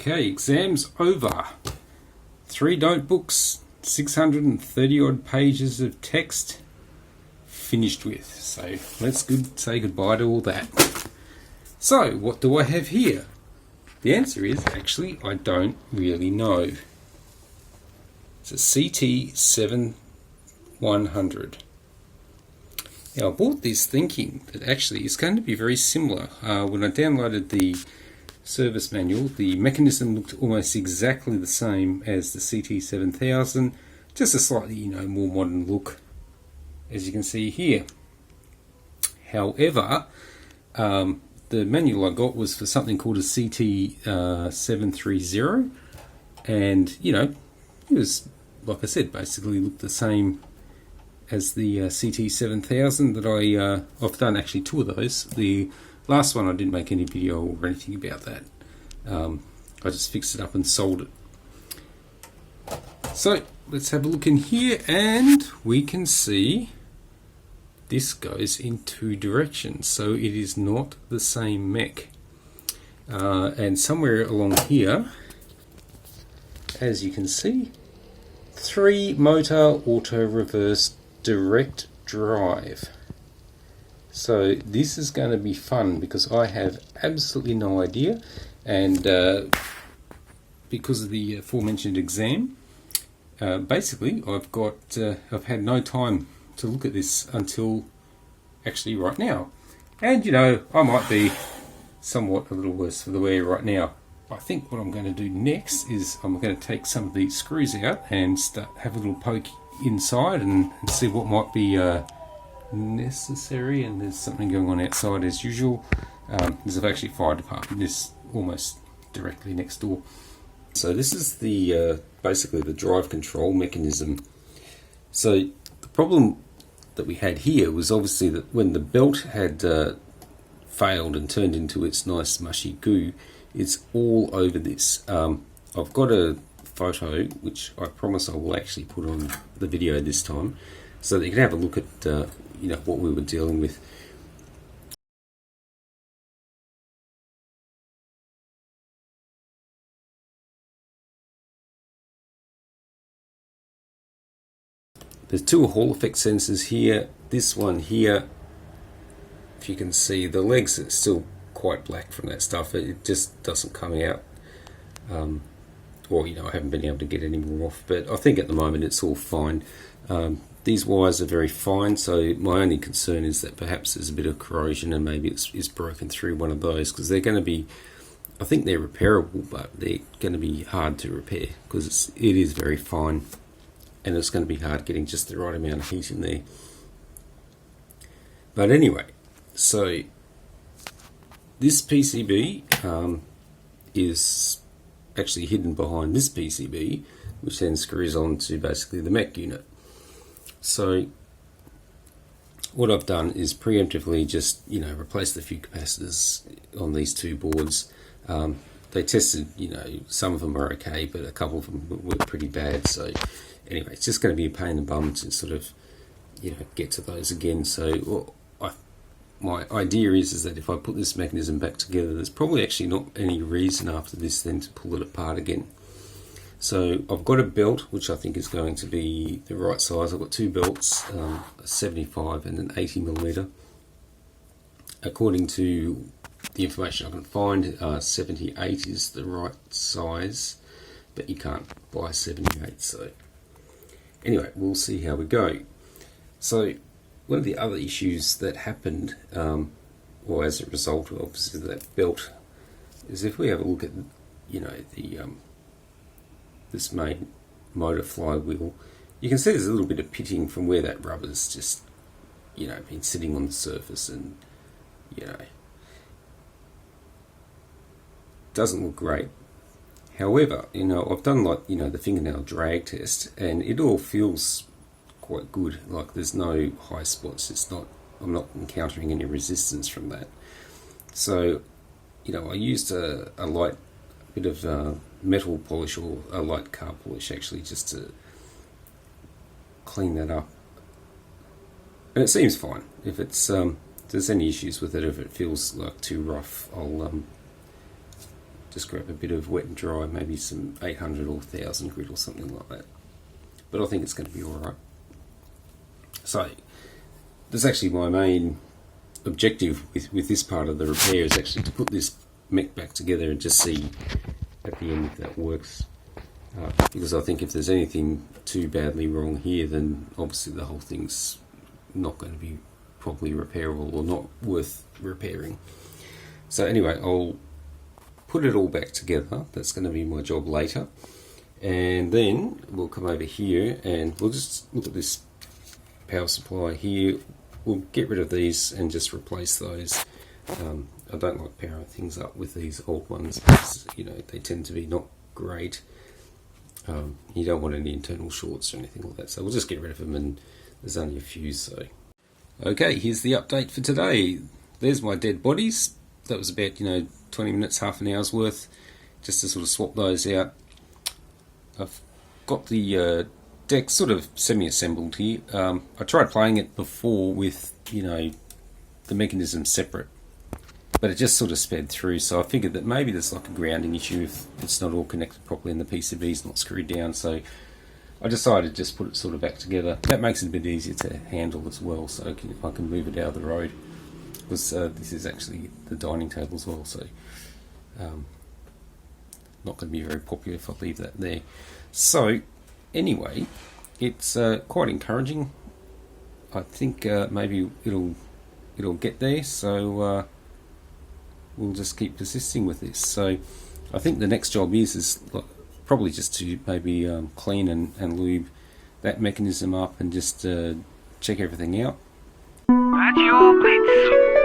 Okay, exam's over. 3 notebooks, 630 odd pages of text finished with. So let's say goodbye to all that. So what do I have here? The answer is actually I don't really know. It's a CT-7100. Now I bought this thinking that actually it's going to be very similar. When I downloaded the service manual, the mechanism looked almost exactly the same as the CT-7000, just a slightly more modern look, as you can see here. However, the manual I got was for something called a CT-730, and it was, like I said, basically looked the same as the CT-7000 that I've done actually 2 of those. The last one I didn't make any video or anything about that. I just fixed it up and sold it. So let's have a look in here, and we can see this goes in 2 directions, so it is not the same mech. And somewhere along here, as you can see, 3 motor Autoreverse direct drive. So this is going to be fun because I have absolutely no idea, and because of the aforementioned exam, basically I've had no time to look at this until actually right now. And I might be somewhat a little worse for the wear right now. I think what I'm going to do next is I'm going to take some of these screws out and have a little poke inside and see what might be necessary. And there's something going on outside as usual. There's actually a fire department this almost directly next door. So this is the basically the drive control mechanism. So the problem that we had here was obviously that when the belt had failed and turned into its nice mushy goo, it's all over this. I've got a photo which I promise I will actually put on the video this time, so that you can have a look at what we were dealing with. There's 2 Hall effect sensors here. This one here, if you can see, the legs are still quite black from that stuff. It just doesn't come out. I haven't been able to get any more off, but I think at the moment it's all fine. These wires are very fine, so my only concern is that perhaps there's a bit of corrosion and maybe it's broken through one of those, because they're going to be, I think they're repairable, but they're going to be hard to repair because it is very fine, and it's going to be hard getting just the right amount of heat in there. But anyway, so this PCB is actually hidden behind this PCB, which then screws on to basically the mech unit. So what I've done is preemptively just replace the few capacitors on these 2 boards. They tested, some of them are okay, but a couple of them were pretty bad. So anyway, it's just going to be a pain in the bum to sort of get to those again. So my idea is that if I put this mechanism back together, there's probably actually not any reason after this then to pull it apart again. So I've got a belt which I think is going to be the right size. I've got 2 belts, a 75 and an 80mm. According to the information I can find, 78 is the right size, but you can't buy 78. So anyway, we'll see how we go. So one of the other issues that happened, or as a result of obviously that belt, is if we have a look at this main motor flywheel, you can see there's a little bit of pitting from where that rubber's just been sitting on the surface, and doesn't look great. However, I've done the fingernail drag test, and it all feels quite good. Like there's no high spots. I'm not encountering any resistance from that. So I used a light bit of metal polish, or a light car polish actually, just to clean that up, and it seems fine. If there's any issues with it, if it feels like too rough, I'll just grab a bit of wet and dry, maybe some 800 or 1000 grit or something like that. But I think it's going to be alright. So, that's actually my main objective with this part of the repair, is actually to put this mech back together and just see at the end if that works. Because I think if there's anything too badly wrong here, then obviously the whole thing's not going to be properly repairable or not worth repairing. So anyway, I'll put it all back together. That's going to be my job later. And then we'll come over here and we'll just look at this power supply here. We'll get rid of these and just replace those. I don't like powering things up with these old ones because, you know, they tend to be not great. You don't want any internal shorts or anything like that, so we'll just get rid of them, and there's only a few. So okay, here's the update for today. There's my dead bodies. That was about 20 minutes, half an hour's worth, just to sort of swap those out. I've got the deck sort of semi-assembled here. I tried playing it before with the mechanism separate, but it just sort of sped through, so I figured that maybe there's like a grounding issue if it's not all connected properly and the PCB's not screwed down, so I decided to just put it sort of back together. That makes it a bit easier to handle as well, so I can move it out of the road, because this is actually the dining table as well, so not going to be very popular if I leave that there. So anyway, it's quite encouraging. I think maybe it'll get there, so we'll just keep persisting with this. So I think the next job is probably just to maybe clean and lube that mechanism up and just check everything out. Radio Blitz.